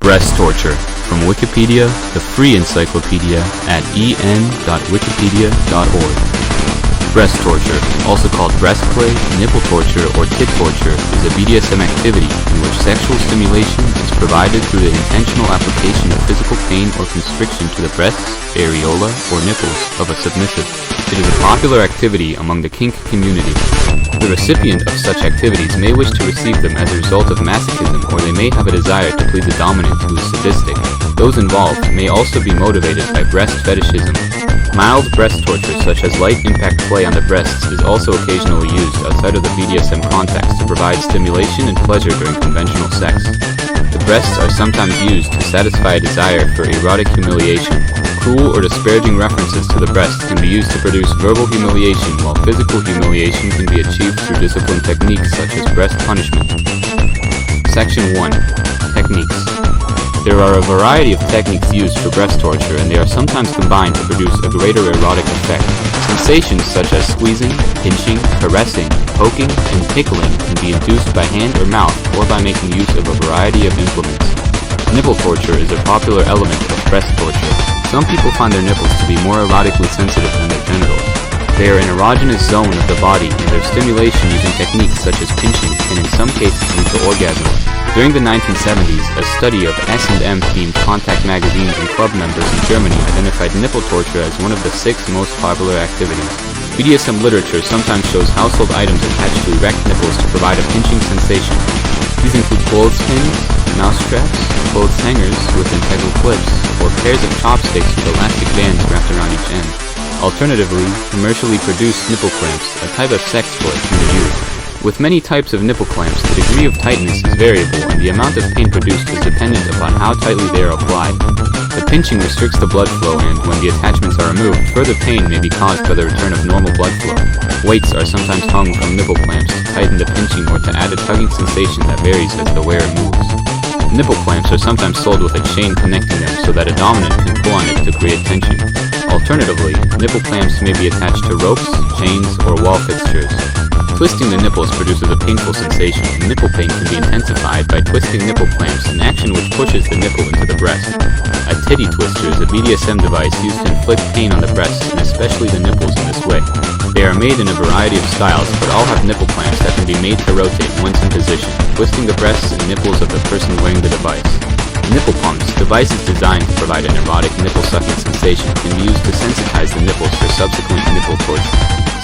Breast torture, from Wikipedia, the free encyclopedia at en.wikipedia.org. Breast torture, also called breast play, nipple torture, or tit torture, is a BDSM activity in which sexual stimulation is provided through the intentional application of physical pain or constriction to the breasts, areola, or nipples of a submissive. It is a popular activity among the kink community. The recipient of such activities may wish to receive them as a result of masochism, or they may have a desire to please the dominant who is sadistic. Those involved may also be motivated by breast fetishism. Mild breast torture, such as light impact play on the breasts, is also occasionally used outside of the BDSM context to provide stimulation and pleasure during conventional sex. The breasts are sometimes used to satisfy a desire for erotic humiliation. Cruel or disparaging references to the breast can be used to produce verbal humiliation, while physical humiliation can be achieved through discipline techniques such as breast punishment. Section 1. Techniques. There are a variety of techniques used for breast torture, and they are sometimes combined to produce a greater erotic effect. Sensations such as squeezing, pinching, caressing, poking, and tickling can be induced by hand or mouth, or by making use of a variety of implements. Nipple torture is a popular element of breast torture. Some people find their nipples to be more erotically sensitive than their genitals. They are an erogenous zone of the body, and their stimulation using techniques such as pinching can in some cases lead to orgasm. During the 1970s, a study of S&M themed contact magazines and club members in Germany identified nipple torture as one of the 6 most popular activities. BDSM literature sometimes shows household items attached to erect nipples to provide a pinching sensation. These include clothespins, mouse traps, clothes hangers with integral clips, or pairs of chopsticks with elastic bands wrapped around each end. Alternatively, commercially produced nipple clamps, a type of sex toy, can be used. With many types of nipple clamps, the degree of tightness is variable, and the amount of pain produced is dependent upon how tightly they are applied. The pinching restricts the blood flow, and when the attachments are removed, further pain may be caused by the return of normal blood flow. Weights are sometimes hung from nipple clamps to tighten the pinching or to add a tugging sensation that varies as the wearer moves. Nipple clamps are sometimes sold with a chain connecting them so that a dominant can pull on it to create tension. Alternatively, nipple clamps may be attached to ropes, chains, or wall fixtures. Twisting the nipples produces a painful sensation, and nipple pain can be intensified by twisting nipple clamps, an action which pushes the nipple into the breast. A titty twister is a BDSM device used to inflict pain on the breasts, and especially the nipples in this way. They are made in a variety of styles, but all have nipple clamps that can be made to rotate once in position, twisting the breasts and nipples of the person wearing the device. Nipple pumps, devices designed to provide an erotic nipple-sucking sensation, can be used to sensitize the nipples for subsequent nipple torture.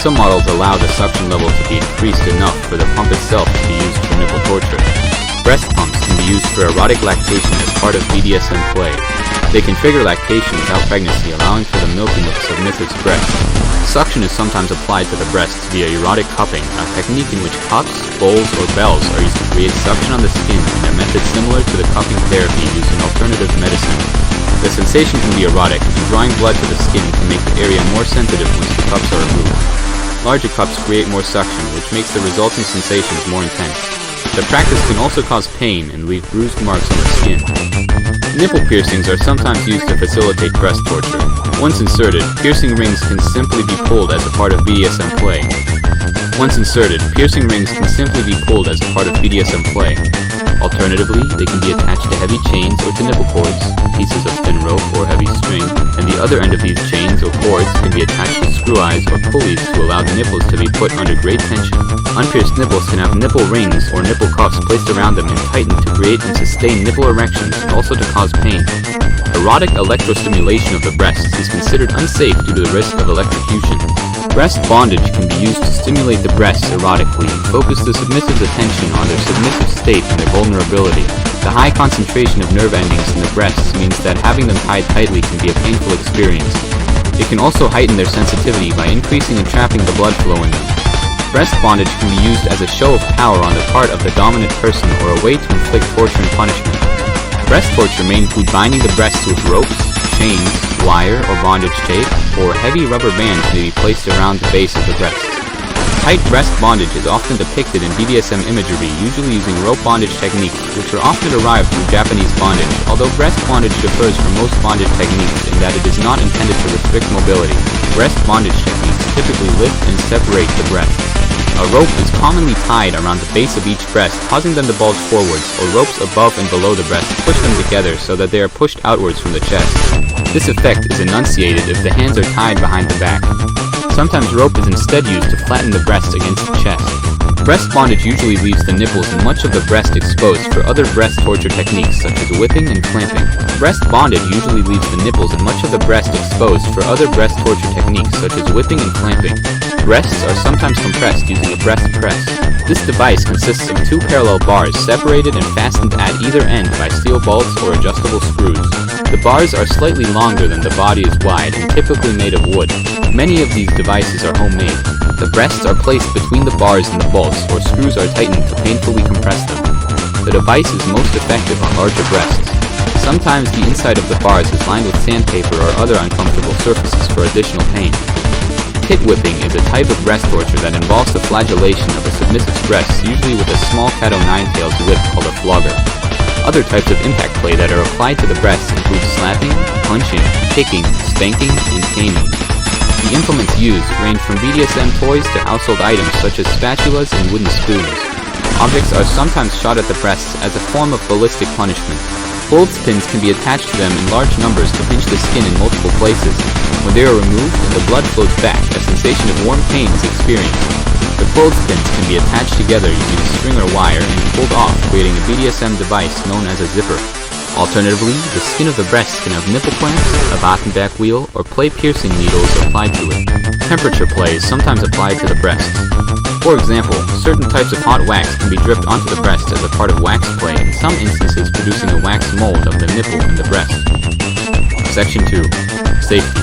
Some models allow the suction level to be increased enough for the pump itself to be used for nipple torture. Breast pumps can be used for erotic lactation as part of BDSM play. They can trigger lactation without pregnancy, allowing for the milking of the submissive's breast. Suction is sometimes applied to the breasts via erotic cupping, a technique in which cups, bowls, or bells are used to create suction on the skin, and a method similar to the cupping therapy used in alternative medicine. The sensation can be erotic, and drawing blood to the skin can make the area more sensitive once the cups are removed. Larger cups create more suction, which makes the resulting sensations more intense. The practice can also cause pain and leave bruised marks on the skin. Nipple piercings are sometimes used to facilitate breast torture. Once inserted, piercing rings can simply be pulled as a part of BDSM play. Alternatively, they can be attached to heavy chains or to nipple cords, pieces of thin rope or heavy string, and the other end of these chains or cords can be attached to screw eyes or pulleys to allow the nipples to be put under great tension. Unpierced nipples can have nipple rings or nipple cuffs placed around them and tightened to create and sustain nipple erections and also to cause pain. Erotic electrostimulation of the breasts is considered unsafe due to the risk of electrocution. Breast bondage can be used to stimulate the breasts erotically and focus the submissive's attention on their submissive state and their vulnerability. The high concentration of nerve endings in the breasts means that having them tied tightly can be a painful experience. It can also heighten their sensitivity by increasing and trapping the blood flow in them. Breast bondage can be used as a show of power on the part of the dominant person or a way to inflict torture and punishment. Breast torture may include binding the breasts with ropes, chains, wire or bondage tape, or heavy rubber bands may be placed around the base of the breast. Tight breast bondage is often depicted in BDSM imagery, usually using rope bondage techniques, which are often derived from Japanese bondage, although breast bondage differs from most bondage techniques in that it is not intended to restrict mobility. Breast bondage techniques typically lift and separate the breasts. A rope is commonly tied around the base of each breast, causing them to bulge forwards, or ropes above and below the breast push them together so that they are pushed outwards from the chest. This effect is enunciated if the hands are tied behind the back. Sometimes rope is instead used to flatten the breast against the chest. Breast bondage usually leaves the nipples and much of the breast exposed for other breast torture techniques such as whipping and clamping. Breast bondage usually leaves the nipples and much of the breast exposed for other breast torture techniques such as whipping and clamping. Breasts are sometimes compressed using a breast press. This device consists of two parallel bars separated and fastened at either end by steel bolts or adjustable screws. The bars are slightly longer than the body is wide and typically made of wood. Many of these devices are homemade. The breasts are placed between the bars and the bolts, or screws are tightened to painfully compress them. The device is most effective on larger breasts. Sometimes the inside of the bars is lined with sandpaper or other uncomfortable surfaces for additional pain. Tit whipping is a type of breast torture that involves the flagellation of a submissive's breasts, usually with a small cat o' nine-tails whip called a flogger. Other types of impact play that are applied to the breasts include slapping, punching, kicking, spanking, and caning. The implements used range from BDSM toys to household items such as spatulas and wooden spoons. Objects are sometimes shot at the breasts as a form of ballistic punishment. Clothespins can be attached to them in large numbers to pinch the skin in multiple places. When they are removed and the blood flows back, a sensation of warm pain is experienced. The clothespins can be attached together using string or wire and pulled off, creating a BDSM device known as a zipper. Alternatively, the skin of the breast can have nipple clamps, a Bottenback wheel, or play-piercing needles applied to it. Temperature play is sometimes applied to the breasts. For example, certain types of hot wax can be dripped onto the breast as a part of wax play, in some instances producing a wax mold of the nipple and the breast. Section 2. Safety.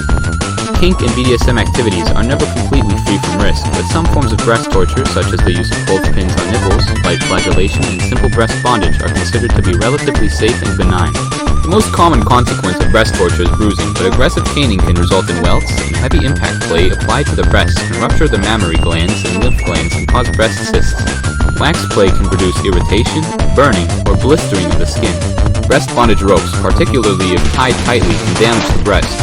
Kink and BDSM activities are never completely free from risk, but some forms of breast torture, such as the use of clothespins on nipples, light flagellation, and simple breast bondage, are considered to be relatively safe and benign. The most common consequence of breast torture is bruising, but aggressive caning can result in welts, and heavy impact play applied to the breasts can rupture the mammary glands and lymph glands and cause breast cysts. Wax play can produce irritation, burning, or blistering of the skin. Breast bondage ropes, particularly if tied tightly, can damage the breasts.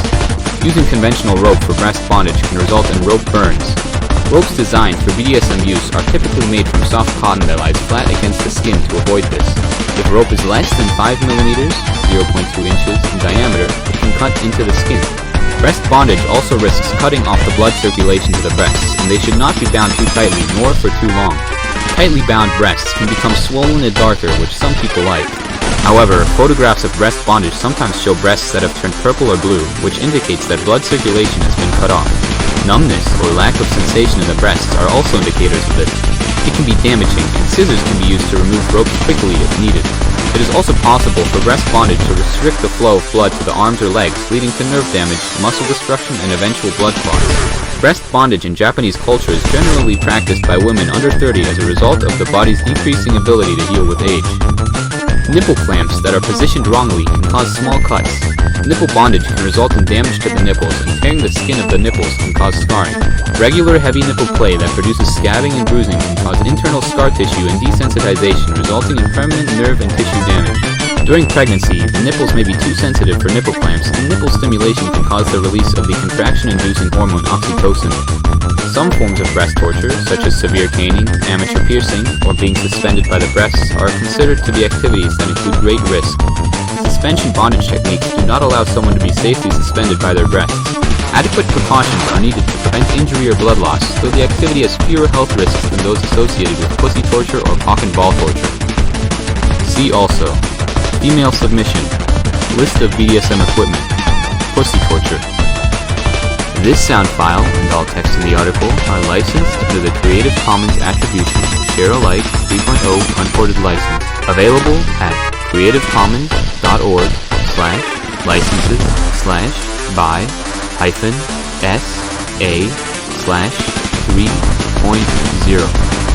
Using conventional rope for breast bondage can result in rope burns. Ropes designed for BDSM use are typically made from soft cotton that lies flat against the skin to avoid this. If rope is less than 5 mm, 0.2 inches in diameter, it can cut into the skin. Breast bondage also risks cutting off the blood circulation to the breasts, and they should not be bound too tightly nor for too long. Tightly bound breasts can become swollen and darker, which some people like. However, photographs of breast bondage sometimes show breasts that have turned purple or blue, which indicates that blood circulation has been cut off. Numbness or lack of sensation in the breasts are also indicators of this. It can be damaging, and scissors can be used to remove ropes quickly if needed. It is also possible for breast bondage to restrict the flow of blood to the arms or legs, leading to nerve damage, muscle destruction, and eventual blood clots. Breast bondage in Japanese culture is generally practiced by women under 30 as a result of the body's decreasing ability to heal with age. Nipple clamps that are positioned wrongly can cause small cuts. Nipple bondage can result in damage to the nipples, and tearing the skin of the nipples can cause scarring. Regular heavy nipple play that produces scabbing and bruising can cause internal scar tissue and desensitization, resulting in permanent nerve and tissue damage. During pregnancy, the nipples may be too sensitive for nipple clamps, and nipple stimulation can cause the release of the contraction-inducing hormone oxytocin. Some forms of breast torture, such as severe caning, amateur piercing, or being suspended by the breasts, are considered to be activities that include great risk. Suspension bondage techniques do not allow someone to be safely suspended by their breasts. Adequate precautions are needed to prevent injury or blood loss, though the activity has fewer health risks than those associated with pussy torture or cock and ball torture. See also: female submission, list of BDSM equipment, pussy torture. This sound file and all text in the article are licensed under the Creative Commons Attribution Share Alike 3.0 Unported License, available at creativecommons.org/licenses/by-SA/3.0.